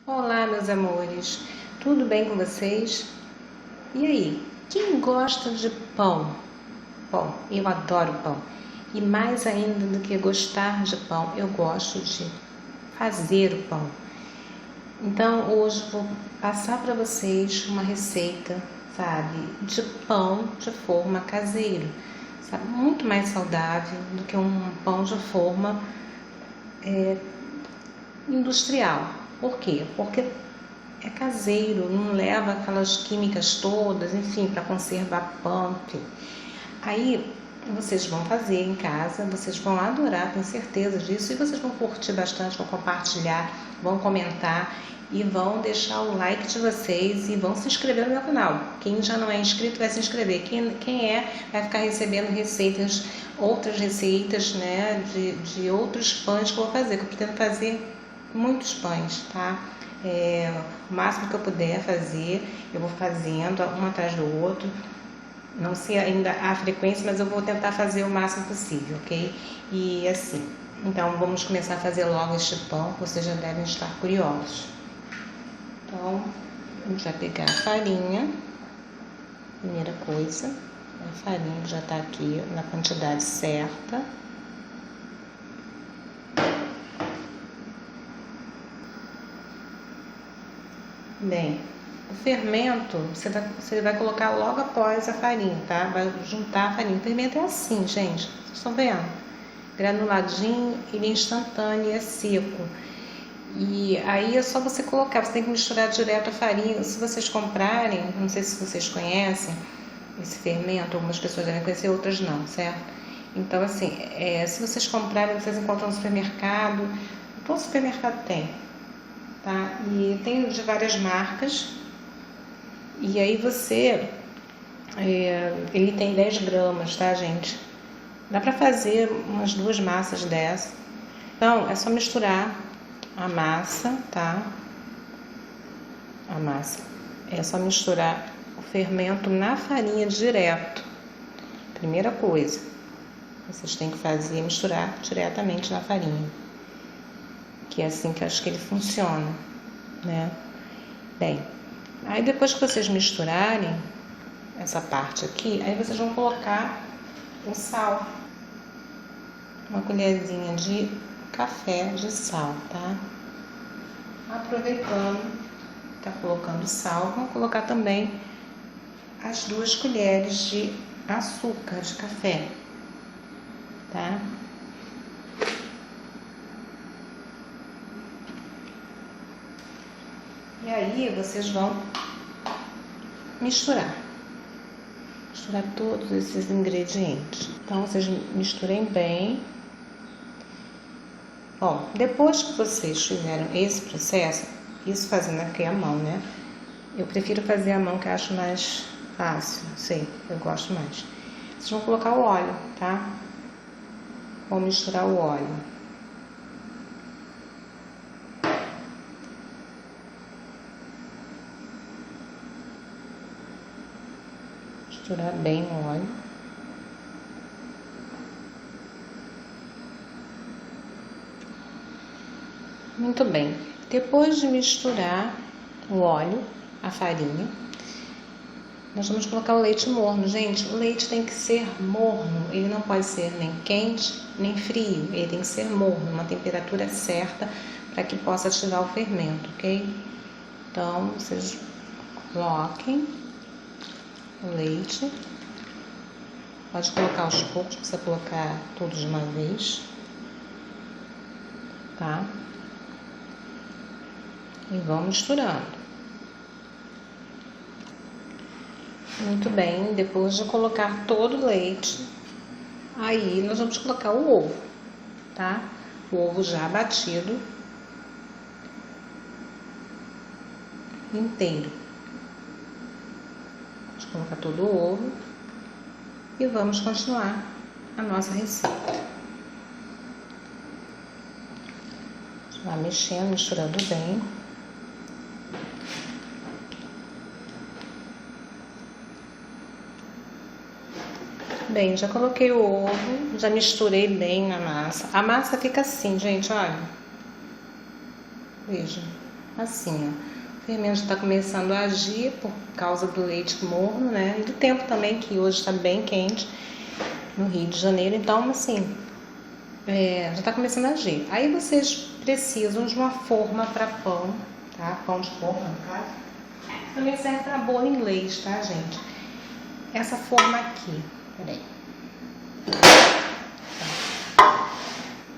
Olá, meus amores, tudo bem com vocês? E aí, quem gosta de pão? Bom, eu adoro pão. E mais ainda do que gostar de pão, eu gosto de fazer o pão. Então, hoje vou passar para vocês uma receita, sabe, de pão de forma caseiro, sabe, muito mais saudável do que um pão de forma industrial. Por quê? Porque é caseiro, não leva aquelas químicas todas, enfim, para conservar pão, enfim. Aí vocês vão fazer em casa, vocês vão adorar, tenho certeza disso, e vocês vão curtir bastante, vão compartilhar, vão comentar e vão deixar o like de vocês e vão se inscrever no meu canal. Quem já não é inscrito vai se inscrever, quem é vai ficar recebendo receitas, outras receitas, né, de outros pães que eu vou fazer, que eu pretendo fazer muitos pães, tá? O máximo que eu puder fazer, eu vou fazendo um atrás do outro. Não sei ainda a frequência, mas eu vou tentar fazer o máximo possível, ok? E assim, então vamos começar a fazer logo este pão, vocês já devem estar curiosos. Então, a gente vai pegar a farinha, primeira coisa, a farinha que já está aqui na quantidade certa. Bem, o fermento você vai colocar logo após a farinha, tá? Vai juntar a farinha. O fermento é assim, gente. Vocês estão vendo? Granuladinho, ele é instantâneo, é seco. E aí é só você colocar, você tem que misturar direto a farinha. Se vocês comprarem, não sei se vocês conhecem esse fermento, algumas pessoas devem conhecer, outras não, certo? Então, assim, se vocês comprarem, vocês encontram no supermercado, todo supermercado tem. Tá? E tem de várias marcas. E aí ele tem 10 gramas, tá, gente? Dá pra fazer umas 2 massas dessa. Então, é só misturar a massa, tá? A massa. É só misturar o fermento na farinha direto. Primeira coisa, vocês têm que fazer, misturar diretamente na farinha. Que é assim que eu acho que ele funciona, né? Bem, aí depois que vocês misturarem essa parte aqui, aí vocês vão colocar o sal, uma colherzinha de café de sal, tá? Aproveitando, tá colocando sal, vão colocar também as 2 colheres de açúcar de café, tá? E aí vocês vão misturar todos esses ingredientes. Então vocês misturem bem. Bom, depois que vocês fizeram esse processo, isso fazendo aqui à mão, né? Eu prefiro fazer à mão, que eu acho mais fácil, sei, eu gosto mais. Vocês vão colocar o óleo, tá? Vão misturar o óleo. Misturar bem o óleo. Muito bem. Depois de misturar o óleo, a farinha, nós vamos colocar o leite morno. Gente, o leite tem que ser morno. Ele não pode ser nem quente, nem frio. Ele tem que ser morno, uma temperatura certa para que possa ativar o fermento, ok? Então, vocês coloquem o leite. Pode colocar aos poucos, precisa colocar tudo de uma vez, tá? E vão misturando. Muito bem, depois de colocar todo o leite, aí nós vamos colocar o ovo, tá? O ovo já batido inteiro. Vamos colocar todo o ovo e vamos continuar a nossa receita. Vai mexendo, misturando bem. Bem, já coloquei o ovo, já misturei bem na massa. A massa fica assim, gente, olha. Veja. assim, ó. O fermento está começando a agir por causa do leite morno, né? E do tempo também, que hoje está bem quente no Rio de Janeiro. Então, assim, já está começando a agir. Aí vocês precisam de uma forma para pão, tá? Pão de forma, no caso. Também serve para bolo inglês, tá, gente? Essa forma aqui, peraí.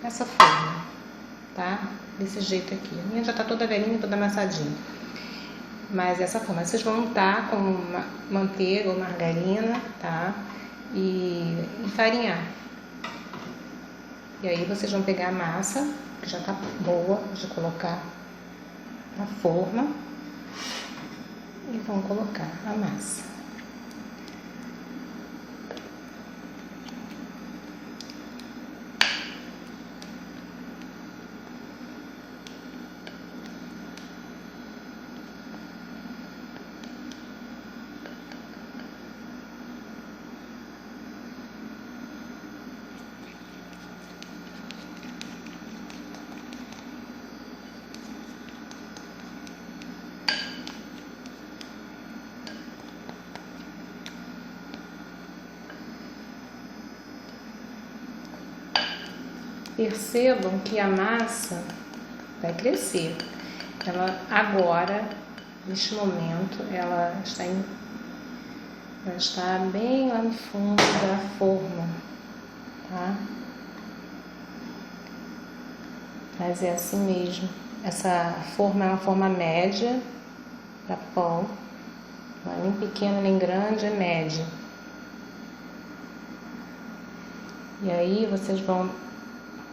Essa forma, tá? Desse jeito aqui. A minha já tá toda velhinha, toda amassadinha. Mas essa forma, vocês vão untar com manteiga ou margarina, tá? E enfarinhar. E aí vocês vão pegar a massa, que já tá boa, de colocar na forma. E vão colocar a massa. Percebam que a massa vai crescer. Ela agora, neste momento, ela está bem lá no fundo da forma, tá? Mas é assim mesmo. Essa forma é uma forma média para pão. Não é nem pequena nem grande, é média. E aí vocês vão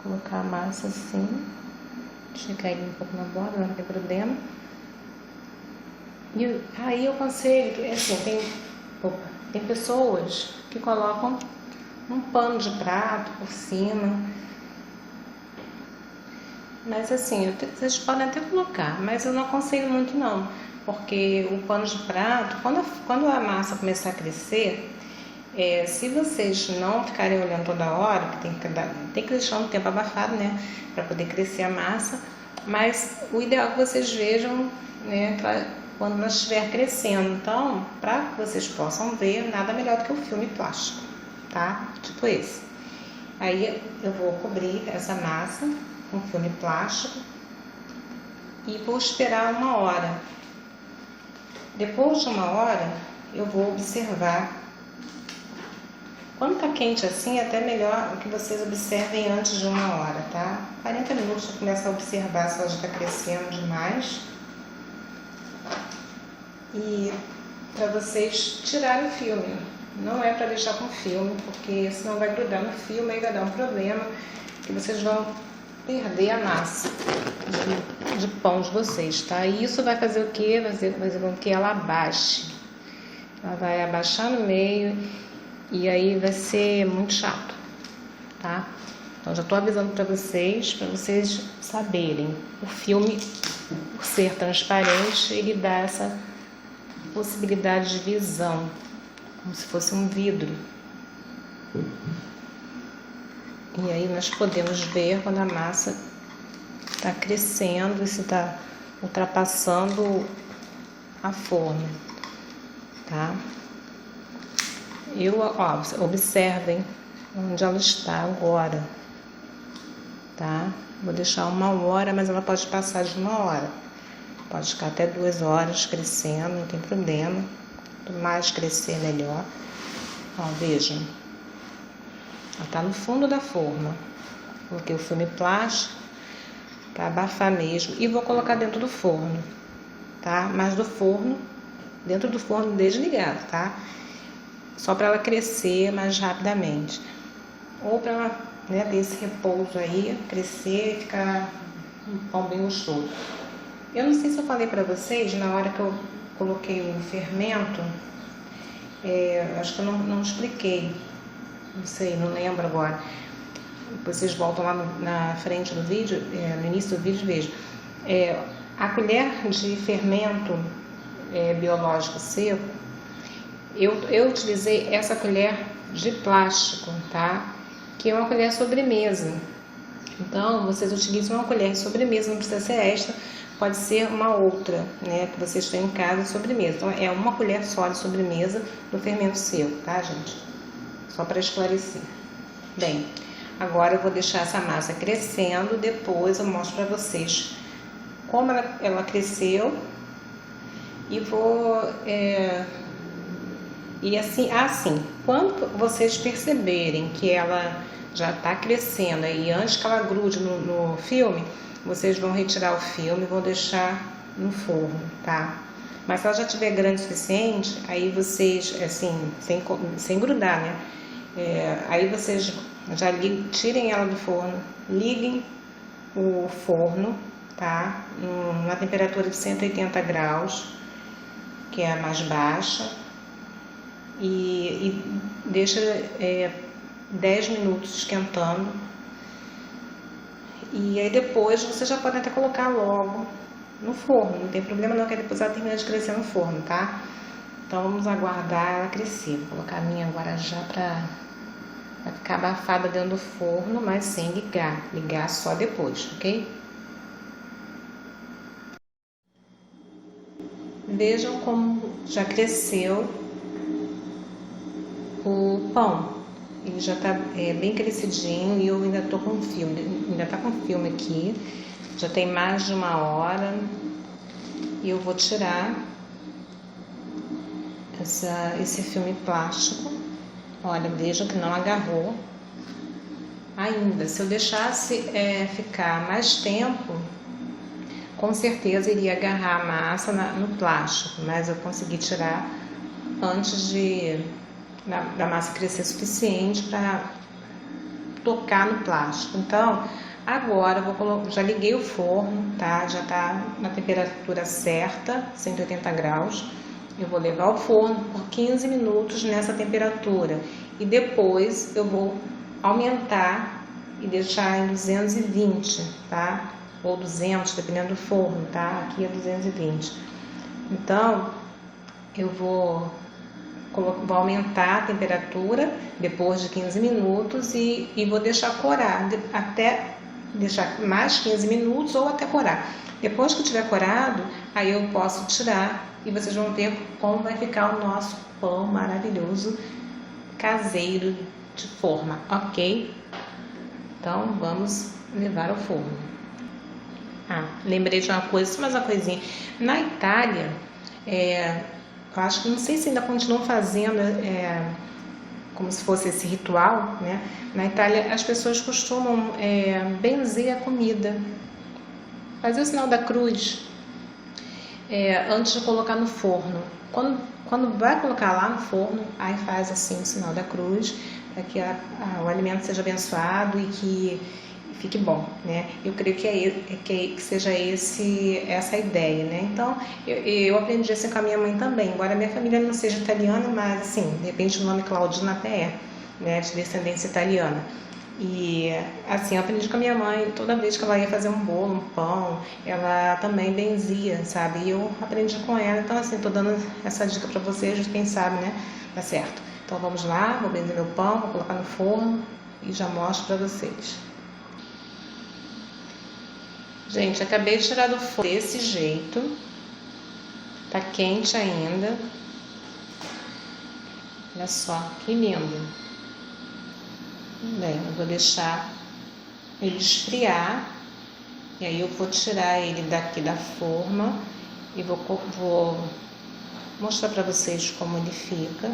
colocar a massa assim, esticar ele um pouco na borda, não tem problema. E aí eu aconselho, assim, tem pessoas que colocam um pano de prato por cima. Mas assim, vocês podem até colocar, mas eu não aconselho muito não, porque o pano de prato, quando a massa começar a crescer, se vocês não ficarem olhando toda hora, tem que deixar um tempo abafado, né, para poder crescer a massa, mas o ideal é que vocês vejam, né, quando ela estiver crescendo. Então, para que vocês possam ver, nada melhor do que o filme plástico, tá? Tipo esse. Aí eu vou cobrir essa massa com filme plástico e vou esperar 1 hora. Depois de 1 hora, eu vou observar. Quando tá quente assim, é até melhor que vocês observem antes de 1 hora, tá? 40 minutos você começa a observar se ela já está crescendo demais. E para vocês tirarem o filme. Não é para deixar com filme, porque senão vai grudar no filme e vai dar um problema, que vocês vão perder a massa de pão de vocês, tá? E isso vai fazer o quê? Vai fazer com que ela abaixe. Ela vai abaixar no meio e aí vai ser muito chato, tá? Então já tô avisando para vocês saberem. O filme, por ser transparente, ele dá essa possibilidade de visão, como se fosse um vidro. E aí nós podemos ver quando a massa está crescendo e se está ultrapassando a forma, tá? Observem onde ela está agora, tá? Vou deixar 1 hora, mas ela pode passar de 1 hora. Pode ficar até 2 horas crescendo, não tem problema. Quanto mais crescer, melhor. Ó, vejam. Ela tá no fundo da forma. Coloquei o filme plástico para abafar mesmo. E vou colocar dentro do forno, tá? Mas dentro do forno desligado, tá? Só para ela crescer mais rapidamente. Ou para ela, né, ter esse repouso aí, crescer e ficar um pão bem gostoso. Eu não sei se eu falei para vocês, na hora que eu coloquei o fermento, acho que eu não expliquei, não sei, não lembro agora. Vocês voltam lá na frente do vídeo, no início do vídeo, vejam. A colher de fermento biológico seco, eu utilizei essa colher de plástico, tá? Que é uma colher sobremesa. Então, vocês utilizam uma colher de sobremesa, não precisa ser esta, pode ser uma outra, né, que vocês têm em casa, sobremesa. Então, é uma colher só de sobremesa do fermento seco, tá, gente? Só para esclarecer. Bem, agora eu vou deixar essa massa crescendo, depois eu mostro para vocês como ela cresceu e vou... E assim, quando vocês perceberem que ela já está crescendo e antes que ela grude no filme, vocês vão retirar o filme e vão deixar no forno, tá? Mas se ela já estiver grande o suficiente, aí vocês, assim, sem grudar, né? Aí vocês já tirem ela do forno, liguem o forno, tá? Na temperatura de 180 graus, que é a mais baixa, e deixa 10 minutos esquentando. E aí depois você já pode até colocar logo no forno, não tem problema não, que depois ela termina de crescer no forno, tá? Então vamos aguardar ela crescer. Vou colocar a minha agora já pra ficar abafada dentro do forno, mas sem ligar. Ligar só depois, ok? Vejam como já cresceu o pão. Ele já tá bem crescidinho e eu ainda tô com filme, ainda tá com filme aqui. Já tem mais de 1 hora e eu vou tirar esse filme plástico. Olha, vejam que não agarrou ainda. Se eu deixasse ficar mais tempo, com certeza iria agarrar a massa no plástico, mas eu consegui tirar antes da massa crescer suficiente para tocar no plástico. Então, agora já liguei o forno, tá? Já tá na temperatura certa, 180 graus. Eu vou levar ao forno por 15 minutos nessa temperatura e depois eu vou aumentar e deixar em 220, tá? Ou 200, dependendo do forno, tá? Aqui é 220. Então, eu vou aumentar a temperatura depois de 15 minutos e vou deixar corar, até deixar mais 15 minutos ou até corar. Depois que tiver corado, aí eu posso tirar e vocês vão ver como vai ficar o nosso pão maravilhoso caseiro de forma, ok? Então vamos levar ao forno. Lembrei de uma coisa, mais uma coisinha. Na Itália, eu acho que não sei se ainda continuam fazendo como se fosse esse ritual, né? Na Itália as pessoas costumam benzer a comida, fazer o sinal da cruz antes de colocar no forno. Quando vai colocar lá no forno, aí faz assim o sinal da cruz para que o alimento seja abençoado e que fique bom, né? Eu creio que seja essa a ideia, né? Então, eu aprendi assim com a minha mãe também, embora a minha família não seja italiana, mas assim, de repente o nome Claudina até né? De descendência italiana. E assim, eu aprendi com a minha mãe, toda vez que ela ia fazer um bolo, um pão, ela também benzia, sabe? E eu aprendi com ela, então assim, tô dando essa dica para vocês, quem sabe, né? Tá certo. Então vamos lá, vou benzer meu pão, vou colocar no forno e já mostro para vocês. Gente, acabei de tirar do forno desse jeito, tá quente ainda. Olha só, que lindo. Bem, eu vou deixar ele esfriar e aí eu vou tirar ele daqui da forma e vou mostrar para vocês como ele fica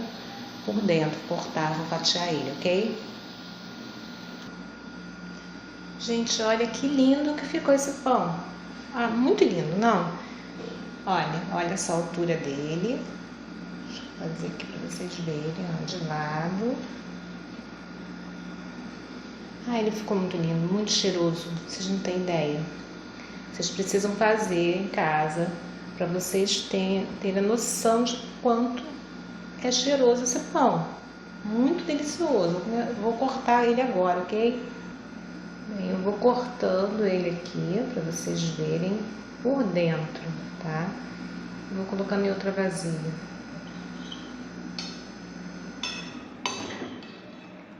por dentro, cortar, vou fatiar ele, ok? Gente, olha que lindo que ficou esse pão. Muito lindo, não? Olha só a altura dele. Deixa eu fazer aqui para vocês verem, de lado. Ele ficou muito lindo, muito cheiroso, vocês não têm ideia. Vocês precisam fazer em casa para vocês terem a noção de quanto é cheiroso esse pão. Muito delicioso. Eu vou cortar ele agora, ok? Bem, eu vou cortando ele aqui para vocês verem por dentro, tá? Vou colocando em outra vasilha.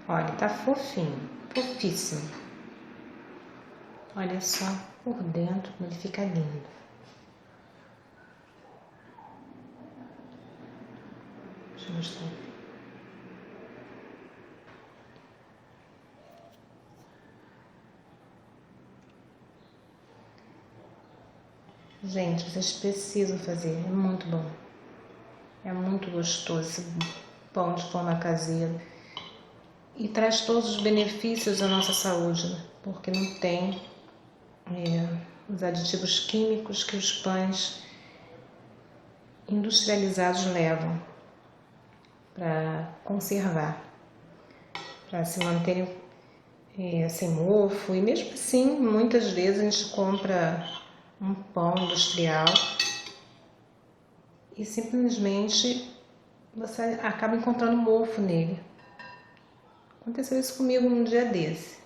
Olha, tá fofinho, fofíssimo. Olha só por dentro como ele fica lindo. Deixa eu mostrar. Gente, vocês precisam fazer, é muito bom. É muito gostoso esse pão de forma caseira. E traz todos os benefícios à nossa saúde, né? Porque não tem os aditivos químicos que os pães industrializados levam para conservar, para se manterem sem mofo. E mesmo assim, muitas vezes a gente compra um pão industrial e simplesmente você acaba encontrando mofo nele. Aconteceu isso comigo num dia desse.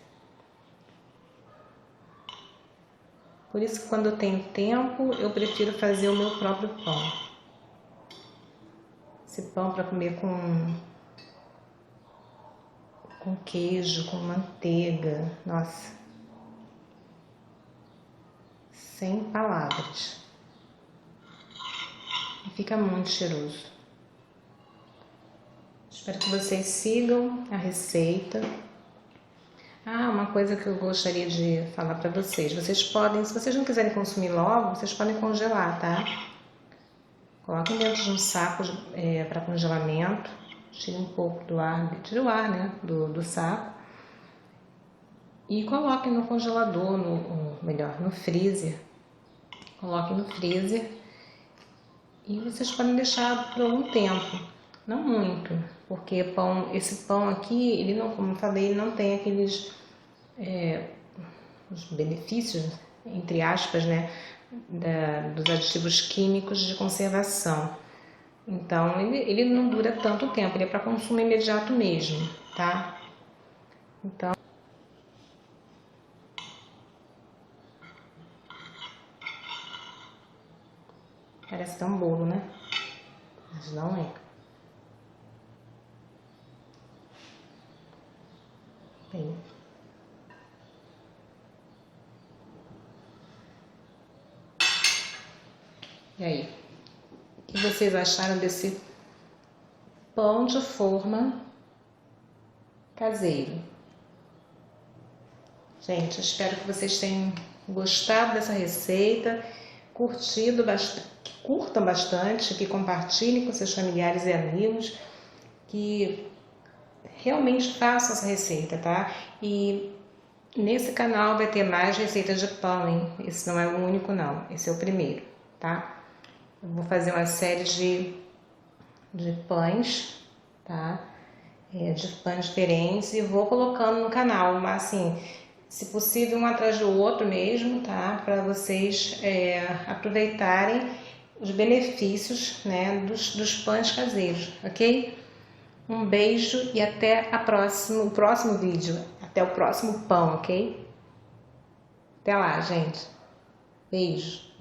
Por isso que quando eu tenho tempo, eu prefiro fazer o meu próprio pão. Esse pão para comer com queijo, com manteiga. Nossa, sem palavras. E fica muito cheiroso. Espero que vocês sigam a receita. Uma coisa que eu gostaria de falar para vocês. Vocês podem, se vocês não quiserem consumir logo, vocês podem congelar, tá? Coloquem dentro de um saco para congelamento. Tire um pouco do ar, tire o ar, né, do saco. E coloquem no congelador, no freezer. Coloquem no freezer. E vocês podem deixar por algum tempo. Não muito, porque esse pão aqui, ele não, como eu falei, ele não tem aqueles os benefícios, entre aspas, né, dos aditivos químicos de conservação. Então, ele não dura tanto tempo, ele é para consumo imediato mesmo, tá? Então, parece tão bolo, né? Mas não é. Bem. E aí? O que vocês acharam desse pão de forma caseiro? Gente, eu espero que vocês tenham gostado dessa receita, curtido bastante, que curtam bastante, que compartilhem com seus familiares e amigos, que realmente façam essa receita, tá? E nesse canal vai ter mais receitas de pão, hein? Esse não é o único, não. Esse é o primeiro, tá? Eu vou fazer uma série de pães, tá? De pães diferentes e vou colocando no canal, mas assim, se possível um atrás do outro mesmo, tá? Para vocês aproveitarem os benefícios, né, dos pães caseiros, ok? Um beijo e até o próximo vídeo, até o próximo pão, ok? Até lá, gente. Beijo.